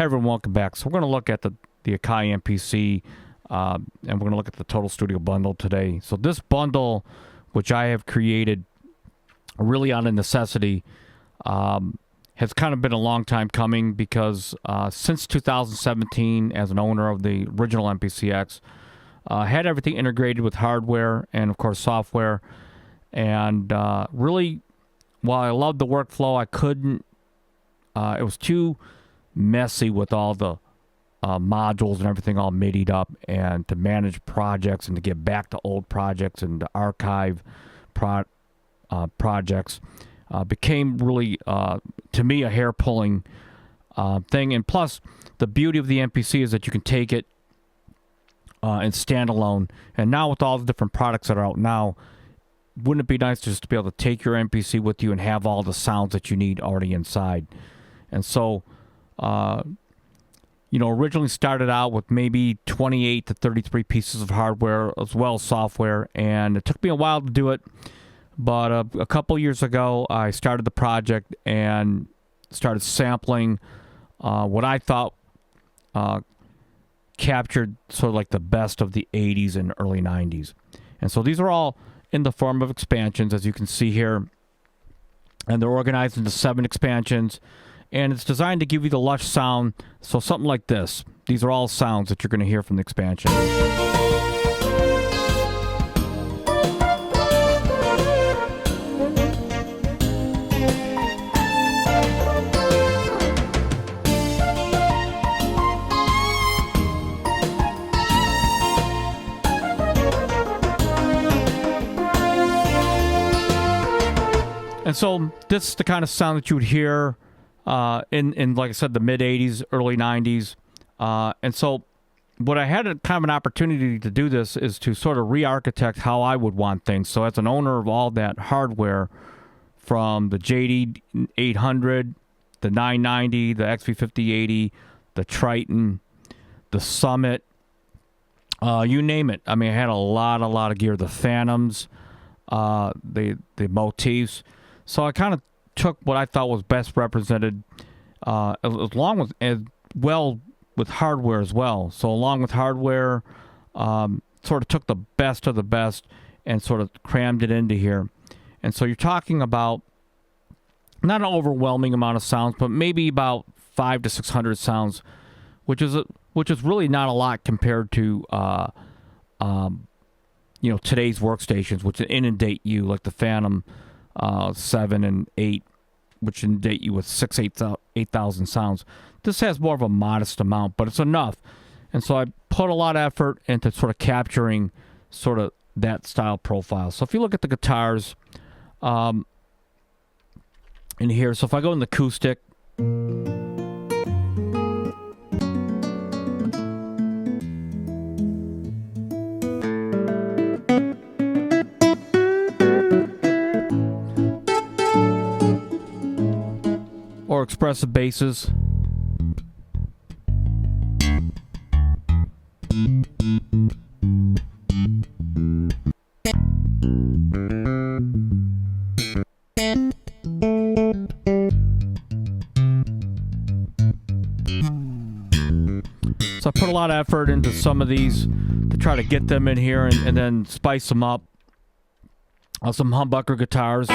Hey everyone, welcome back. So we're going to look at the Akai MPC, and we're going to look at the Total Studio bundle today. So this bundle, which I have created really out of necessity, has kind of been a long time coming because since 2017, as an owner of the original MPCX, had everything integrated with hardware and, of course, software. And really, while I loved the workflow, I couldn't, it was too messy with all the modules and everything all MIDI'd up, and to manage projects and to get back to old projects and to archive projects became really, to me, a hair-pulling thing. And plus, the beauty of the MPC is that you can take it and standalone. And now with all the different products that are out now, wouldn't it be nice just to be able to take your MPC with you and have all the sounds that you need already inside? And so, originally started out with maybe 28 to 33 pieces of hardware as well as software, and it took me a while to do it. But a couple years ago, I started the project and started sampling what I thought captured sort of like the best of the 80s and early 90s. And so these are all in the form of expansions, as you can see here. And they're organized into 7 expansions. And it's designed to give you the lush sound. So something like this. These are all sounds that you're going to hear from the expansion. And so this is the kind of sound that you would hear in like I said, the mid-'80s, early 90s. And so what I had kind of an opportunity to do this is to sort of re-architect how I would want things. So as an owner of all that hardware, from the JD 800, the 990, the XV5080, the Triton, the Summit, you name it. I mean, I had a lot of gear. The Phantoms, the Motifs. So I kind of took what I thought was best represented, along with as well with hardware as well. So along with hardware, sort of took the best of the best and sort of crammed it into here. And so you're talking about not an overwhelming amount of sounds, but maybe about 500 to 600 sounds, which is really not a lot compared to today's workstations, which inundate you, like the Phantom 7 and 8, which inundate you with 8,000 sounds. This has more of a modest amount, but it's enough. And so I put a lot of effort into sort of capturing sort of that style profile. So if you look at the guitars in here, so if I go in the acoustic, or expressive basses. So I put a lot of effort into some of these to try to get them in here and then spice them up. Some humbucker guitars.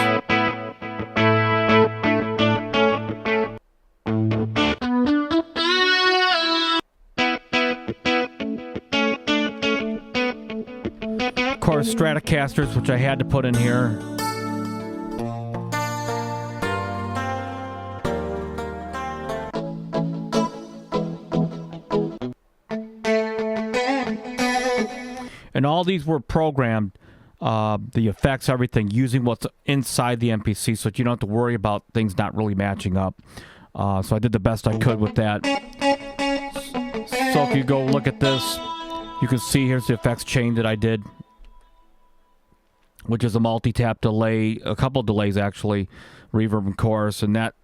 Of course, Stratocasters, which I had to put in here. And all these were programmed, the effects, everything, using what's inside the MPC, so that you don't have to worry about things not really matching up. So I did the best I could with that. So if you go look at this, you can see here's the effects chain that I did, which is a multi-tap delay, a couple of delays actually, reverb and chorus, and that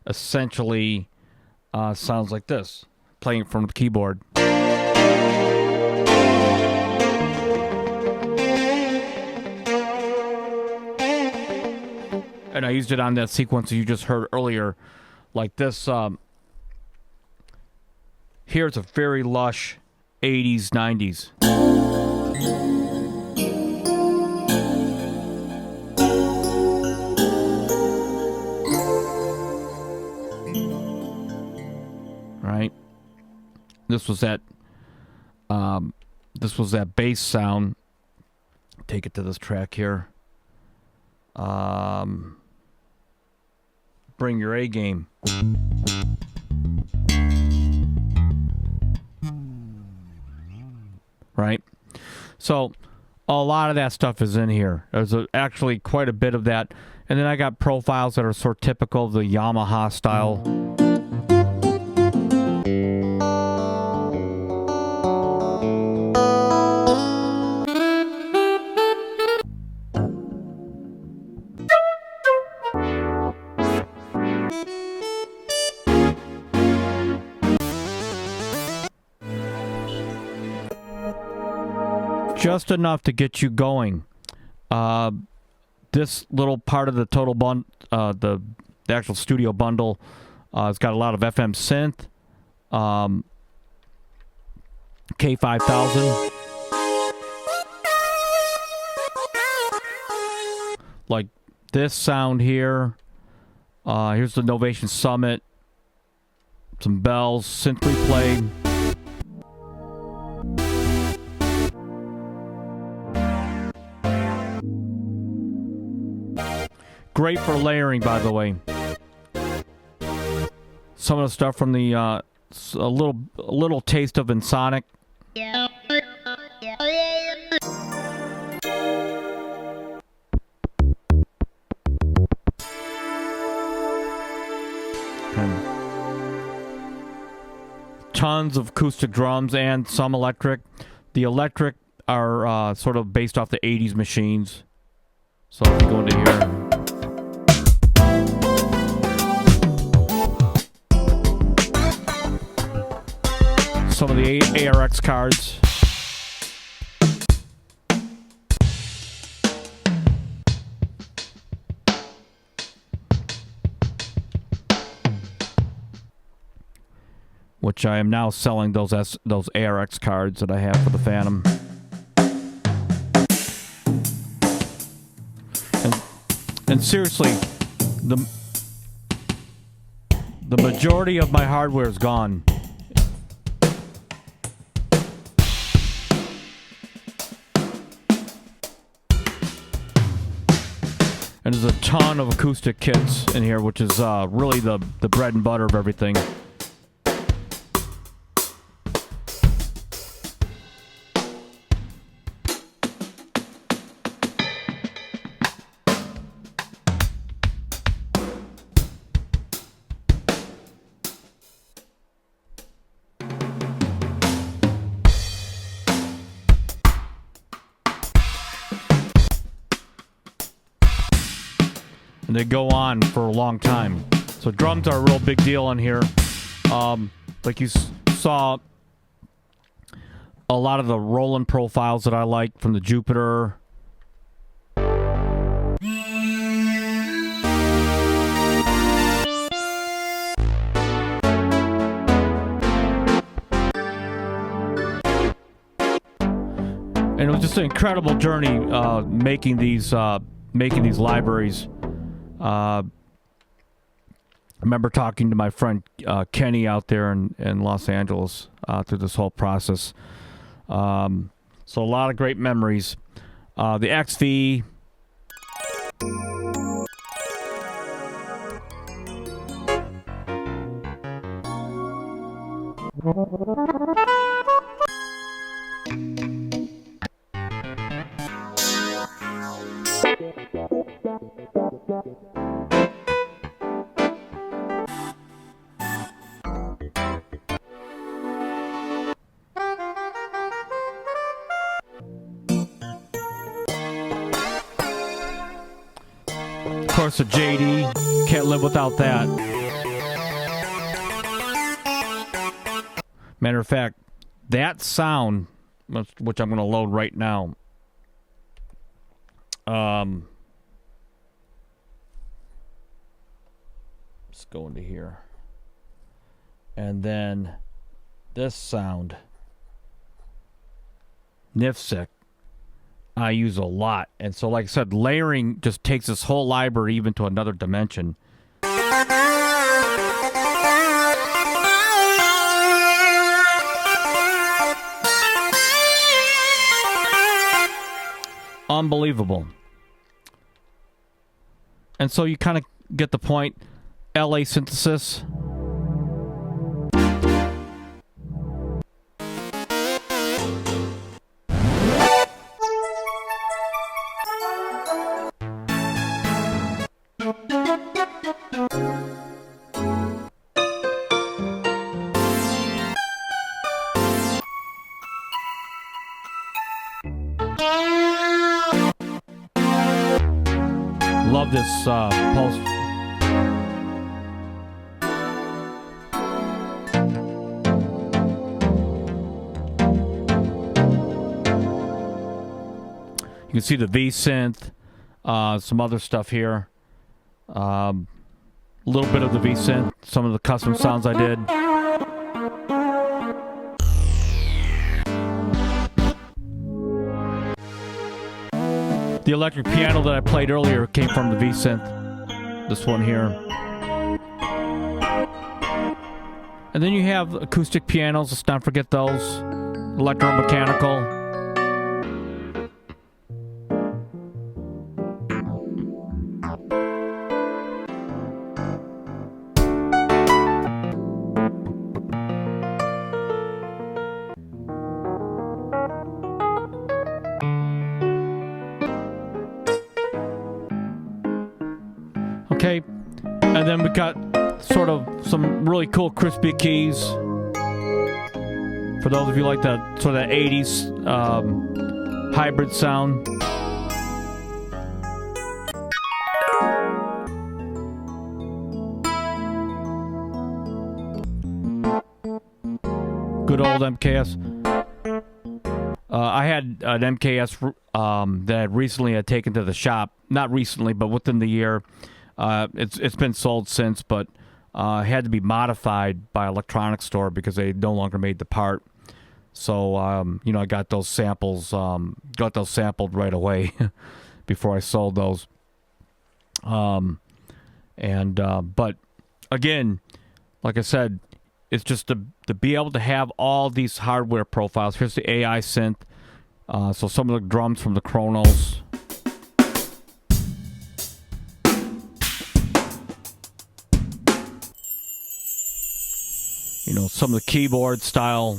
essentially sounds like this, playing from the keyboard. And I used it on that sequence you just heard earlier, like this Here it's a very lush 80s, 90s. Right? This was that bass sound. Take it to this track here. Bring your A game. Right? So a lot of that stuff is in here. There's actually quite a bit of that. And then I got profiles that are sort of typical of the Yamaha style. Just enough to get you going. This little part of the total the actual studio bundle, it's got a lot of FM synth, K5000, like this sound here. Here's the Novation Summit, some bells, synth replay. Great for layering, by the way. Some of the stuff from the a little taste of Insonic. Tons of acoustic drums and some electric. The electric are sort of based off the 80s machines. So if you go into here. Some of the ARX cards. Which I am now selling those ARX cards that I have for the Phantom. And seriously, the majority of my hardware is gone. And there's a ton of acoustic kits in here, which is really the bread and butter of everything. And they go on for a long time. So drums are a real big deal on here. Like you saw, a lot of the Roland profiles that I like from the Jupiter. And it was just an incredible journey making these libraries. I remember talking to my friend Kenny out there in Los Angeles through this whole process. So a lot of great memories. The XV. Of course, the JD, can't live without that. Matter of fact, that sound, which I'm going to load right now, let's go into here. And then this sound, Nifsic, I use a lot. And so, like I said, layering just takes this whole library even to another dimension. Unbelievable. And so you kind of get the point. LA synthesis. Love this pulse. You can see the V-Synth, some other stuff here. A little bit of the V-Synth, some of the custom sounds I did. The electric piano that I played earlier came from the V-Synth. This one here. And then you have acoustic pianos, let's not forget those. Electromechanical. Okay, and then we got sort of some really cool crispy keys. For those of you like that sort of 80s hybrid sound. Good old MKS. I had an MKS that I recently had taken to the shop. Not recently, but within the year. It's been sold since, but had to be modified by an electronics store because they no longer made the part. So I got those samples, sampled right away before I sold those. But again, like I said, it's just to be able to have all these hardware profiles. Here's the AI synth. So some of the drums from the Chronos. Some of the keyboard style.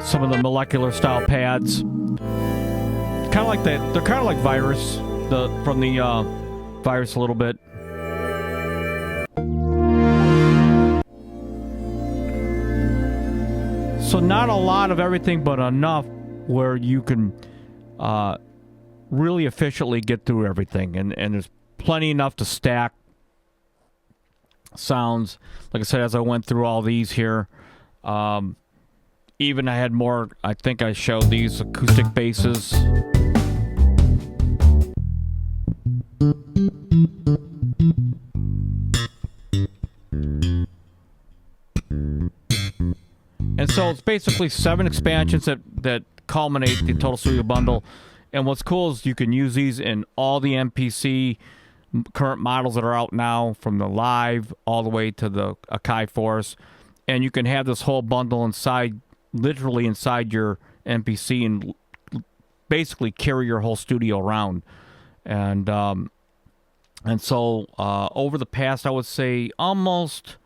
Some of the molecular style pads. Kind of like that. They're kind of like Virus, from the Virus a little bit. So not a lot of everything, but enough where you can really efficiently get through everything. And there's plenty enough to stack sounds. Like I said, as I went through all these here, even I had more, I think I showed these acoustic basses. And so it's basically 7 expansions that culminate the Total Studio Bundle. And what's cool is you can use these in all the MPC current models that are out now, from the Live all the way to the Akai Force. And you can have this whole bundle literally inside your MPC, and basically carry your whole studio around. And so over the past, I would say almost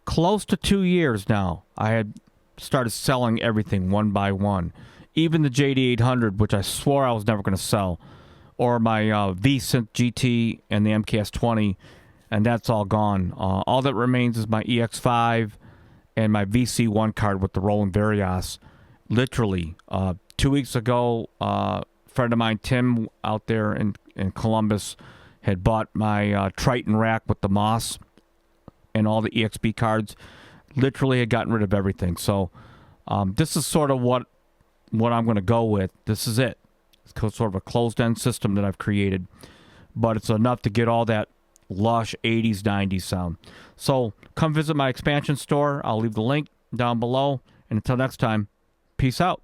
close to 2 years now, I had started selling everything one by one. Even the JD800, which I swore I was never going to sell, or my V-Synth GT and the MKS20, and that's all gone. All that remains is my EX5 and my VC1 card with the Roland Varios. Literally, 2 weeks ago, a friend of mine, Tim, out there in Columbus, had bought my Triton rack with the Moss and all the EXP cards. Literally had gotten rid of everything. So this is sort of what what I'm going to go with. This is it. It's sort of a closed-end system that I've created, but it's enough to get all that lush 80s, 90s sound. So come visit my expansion store. I'll leave the link down below. And until next time, peace out.